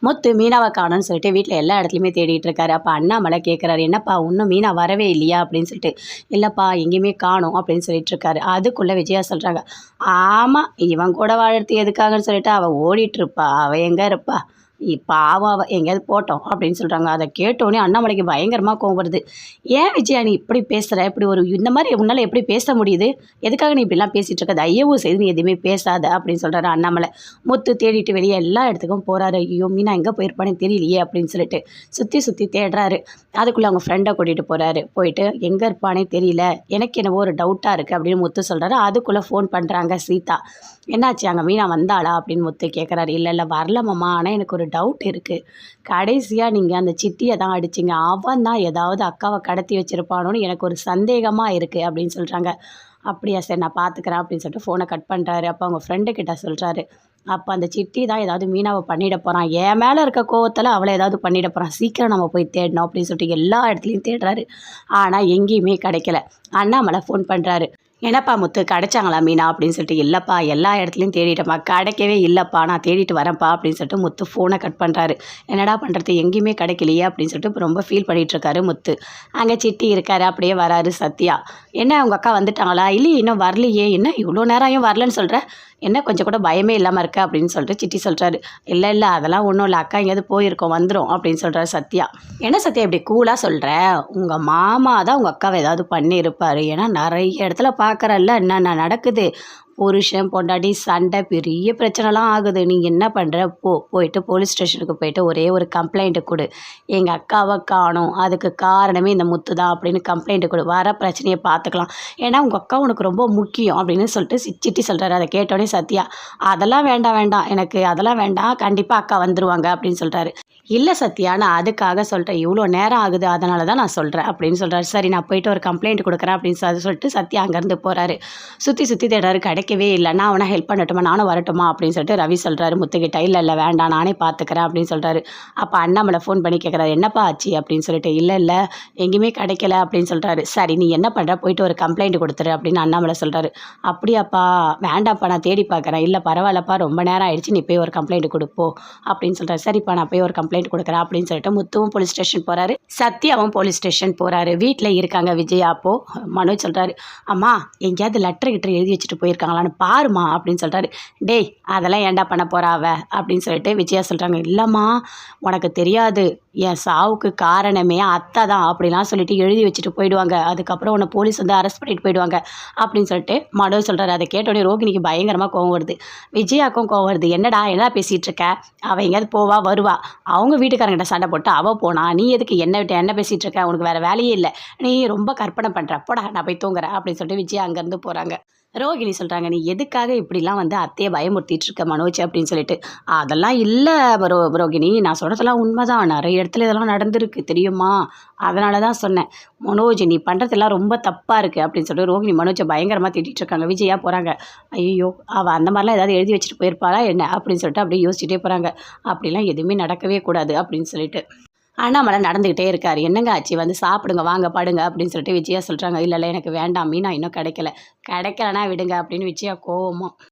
முத்து மீனாவை காணோன்னு சொல்லிட்டு வீட்டில் எல்லா இடத்துலையுமே தேடிட்டு இருக்காரு. அப்போ அண்ணாமலை கேட்குறாரு, என்னப்பா இன்னும் மீனா வரவே இல்லையா அப்படின்னு சொல்லிட்டு. இல்லைப்பா எங்கேயுமே காணோம் அப்படின்னு சொல்லிட்டு இருக்காரு. அதுக்குள்ளே விஜயா சொல்கிறாங்க, ஆமாம் இவன் கூட வாழறது எதுக்காகன்னு சொல்லிட்டு அவள் ஓடிட்டுருப்பா, அவள் எங்கே இருப்பா, பாவம் அவள் எங்கேயாவது போட்டோம் அப்படின்னு சொல்கிறாங்க. அதை கேட்டோடனே அண்ணாமலைக்கு பயங்கரமாக கோவம் வருது. ஏன் விஜயா நீ இப்படி பேசுகிற, இப்படி ஒரு இந்த மாதிரி உன்னால் எப்படி பேச முடியுது, எதுக்காக நீ இப்படிலாம் பேசிகிட்டு இருக்க, தயவு செய்து நீ எதுவுமே பேசாத அப்படின்னு சொல்கிறாரு அண்ணாமலை. முத்து தேடிட்டு வெளியே எல்லா இடத்துக்கும் போகிறாரு. ஐயோ மீனா எங்கே போயிருப்பானே தெரியலையே அப்படின்னு சொல்லிட்டு சுற்றி சுற்றி தேடுறாரு. அதுக்குள்ளே அவங்க ஃப்ரெண்டை கூட்டிகிட்டு போகிறாரு. போயிட்டு எங்கே இருப்பானே தெரியல, எனக்கு என்னவோ ஒரு டவுட்டாக இருக்குது அப்படின்னு முத்து சொல்கிறாரு. அதுக்குள்ளே ஃபோன் பண்ணுறாங்க சீதா. என்னாச்சு அங்கே மீனா வந்தாளா அப்படின்னு முத்து கேட்குறாரு. இல்லை வரல மாமா, ஆனால் எனக்கு ஒரு டவுட் இருக்குது. கடைசியாக நீங்கள் அந்த சிட்டியை தான் அடிச்சிங்க, அவன் தான் ஏதாவது அக்காவை கடத்தி வச்சுருப்பானோன்னு எனக்கு ஒரு சந்தேகமாக இருக்குது அப்படின்னு சொல்கிறாங்க. அப்படியா சரி நான் பார்த்துக்கிறேன் அப்படின்னு சொல்லிட்டு ஃபோனை கட் பண்ணுறாரு. அப்போ அவங்க ஃப்ரெண்டுக்கிட்ட சொல்கிறாரு, அப்போ அந்த சிட்டி தான் ஏதாவது மீனாவை பண்ணிட போகிறான், என் மேலே இருக்க கோவத்தில் அவளை ஏதாவது பண்ணிட போகிறான், சீக்கிரம் நம்ம போய் தேடணும் அப்படின்னு சொல்லிட்டு எல்லா இடத்துலையும் தேடுறாரு. ஆனால் எங்கேயுமே கிடைக்கல. அண்ணாமலை ஃபோன் பண்ணுறாரு. என்னப்பா முத்து கிடைச்சாங்களா மீனா அப்படின்னு சொல்லிட்டு. இல்லைப்பா எல்லா இடத்துலையும் தேடிட்டப்பா, கிடைக்கவே இல்லைப்பா, நான் தேடிட்டு வரேன்ப்பா அப்படின்னு சொல்லிட்டு முத்து ஃபோனை கட் பண்ணுறாரு. என்னடா பண்ணுறது எங்கேயுமே கிடைக்கலையே அப்படின்னு சொல்லிட்டு ரொம்ப ஃபீல் பண்ணிகிட்ருக்காரு முத்து. அங்கே சிட்டி இருக்காரு. அப்படியே வராரு சத்யா. என்ன உங்கள் அக்கா வந்துட்டாங்களா, இல்லையே இன்னும் வரலையே, என்ன இவ்வளோ நேரம் வரலன்னு சொல்கிற, என்ன கொஞ்சம் கூட பயமே இல்லாமல் இருக்க அப்படின்னு சொல்லிட்டு சிட்டி சொல்கிறாரு. இல்லை அதெல்லாம் ஒன்றும் இல்லை, அக்கா எங்கேயாவது போயிருக்கோம் வந்துடும் அப்படின்னு சொல்கிறாரு சத்யா. என்ன சத்யா இப்படி கூலாக சொல்கிற, உங்கள் மாமா தான் உங்கள் அக்காவை ஏதாவது பண்ணியிருப்பார், ஏன்னா நிறைய இடத்துல பார்க்குறல்ல என்னென்ன நடக்குது, புருஷன் பொண்டாட்டி சண்டை, பெரிய பிரச்சனைலாம் ஆகுது, நீ என்ன பண்ணுற, போயிட்டு போலீஸ் ஸ்டேஷனுக்கு போயிட்டு ஒரே ஒரு கம்ப்ளைண்ட்டு கொடு, எங்கள் அக்காவை காணோம் அதுக்கு காரணமே இந்த முத்து தான் அப்படின்னு கம்ப்ளைண்ட்டு கொடு, வர பிரச்சனையை பார்த்துக்கலாம், ஏன்னா உங்கள் அக்கா உனக்கு ரொம்ப முக்கியம் அப்படின்னு சொல்லிட்டு சிட்டி சொல்கிறாரு. அதை கேட்டோடனே சத்யா, அதெல்லாம் வேண்டாம் எனக்கு அதெல்லாம் வேண்டாம், கண்டிப்பாக அக்கா வந்துடுவாங்க அப்படின்னு சொல்கிறாரு. இல்லை சத்யா நான் அதுக்காக சொல்கிறேன், இவ்வளோ நேரம் ஆகுது அதனால தான் நான் சொல்கிறேன் அப்படின்னு சொல்கிறாரு. சரி நான் போயிட்டு ஒரு கம்ப்ளைண்ட் கொடுக்குறேன் அப்படின்னு சொல்லிட்டு சத்யா அங்கேருந்து போகிறாரு. சுற்றி தேடுறாரு, கிடைக்கவே இல்லை. நான் அவனை ஹெல்ப் பண்ணட்டுமா, நானும் வரட்டுமா அப்படின்னு சொல்லிட்டு ரவி சொல்கிறாரு முத்துக்கிட்ட. இல்லை வேண்டாம் நானே பார்த்துக்கிறேன் அப்படின்னு சொல்கிறாரு. அப்போ அண்ணாமலை ஃபோன் பண்ணி கேட்குறாரு, என்னப்பா ஆச்சு அப்படின்னு சொல்லிட்டு. இல்லை எங்கேயுமே கிடைக்கல அப்படின்னு சொல்கிறாரு. சரி நீ என்ன பண்ணுற, போயிட்டு ஒரு கம்ப்ளைண்ட் கொடுத்துரு அப்படின்னு அண்ணாமலை சொல்கிறாரு. அப்படியாப்பா, வேண்டாப்பா நான் தேடி பார்க்குறேன், இல்லை பரவாயில்லப்பா ரொம்ப நேரம் ஆயிடுச்சு, நீ போய் ஒரு கம்ப்ளைண்ட் கொடுப்போ அப்படின்னு சொல்கிறாரு. சரிப்பா நான் போய் ஒரு கம்ப்ளைண்ட் கொடுக்குறேன் அப்படின்னு சொல்லிட்டு முத்துவும் போலீஸ் ஸ்டேஷன் போகிறாரு. சத்யாவும் போலீஸ் ஸ்டேஷன் போகிறாரு. வீட்டில் இருக்காங்க விஜயா. அப்போ மனோஜ் சொல்கிறாரு, அம்மா எங்கேயாவது லெட்டர் எழுதி வச்சுட்டு போயிருக்காங்களான்னு பாருமா அப்படின்னு சொல்கிறாரு. டேய் அதெல்லாம் ஏண்டா பண்ண போகிறா அவ அப்படின்னு சொல்லிட்டு விஜயா சொல்கிறாங்க. இல்லைம்மா உனக்கு தெரியாது, என் சாவுக்கு காரணமே அத்தை தான் அப்படிலாம் சொல்லிட்டு எழுதி வச்சுட்டு போயிடுவாங்க, அதுக்கப்புறம் உன்னை போலீஸ் வந்து அரெஸ்ட் பண்ணிட்டு போயிடுவாங்க அப்படின்னு சொல்லிட்டு மனோஜ் சொல்கிறாரு. அதை கேட்டோடனே ரோகிணிக்கு பயங்கரமாக கோவம் வருது, விஜயாக்கும் கோவம் வருது. என்ன பேசிகிட்டு இருக்க, அவள் எங்கேயாவது போவா வருவா, அவங்க வீட்டுக்காரங்கிட்ட சண்டை போட்டு அவள் போனா, நீ எதுக்கு என்ன பேசிகிட்டு இருக்க, உனக்கு வேறு வேலையே இல்லை, நீ ரொம்ப கற்பனை பண்ணுற, போடா நான் போய் தூங்குறேன் அப்படின்னு சொல்லிட்டு விஜயா அங்கேருந்து போகிறாங்க. ரோகிணி சொல்கிறாங்க, நீ எதுக்காக இப்படிலாம் வந்து அத்தையை பயமுறுத்திட்டு இருக்க மனோஜ் அப்படின்னு சொல்லிட்டு. அதெல்லாம் இல்லை ரோகிணி, நான் சொல்கிறதெல்லாம் உண்மைதான், நிறைய இடத்துல இதெல்லாம் நடந்திருக்கு தெரியுமா, அதனால தான் சொன்னேன். மனோஜ் நீ பண்ணுறதெல்லாம் ரொம்ப தப்பாக இருக்குது அப்படின்னு சொல்லிட்டு ரோகிணி மனோஜை பயங்கரமாக திட்டிகிட்டு இருக்காங்க. விஜயா போகிறாங்க. ஐயோ அவள் அந்த மாதிரிலாம் ஏதாவது எழுதி வச்சுட்டு போயிருப்பாளா என்ன அப்படின்னு சொல்லிட்டு அப்படியே யோசிச்சுட்டே போகிறாங்க. அப்படிலாம் எதுவுமே நடக்கவே கூடாது அப்படின்னு சொல்லிட்டு. அண்ணாமலை நடந்துக்கிட்டே இருக்கார். என்னங்க ஆச்சு, வந்து சாப்பிடுங்க வாங்க படுங்க அப்படின்னு சொல்லிட்டு விஜயா சொல்கிறாங்க. இல்லை எனக்கு வேண்டாம் மீனா இன்னும் கிடைக்கலனா விடுங்க அப்படின்னு விஜயா கோவமாக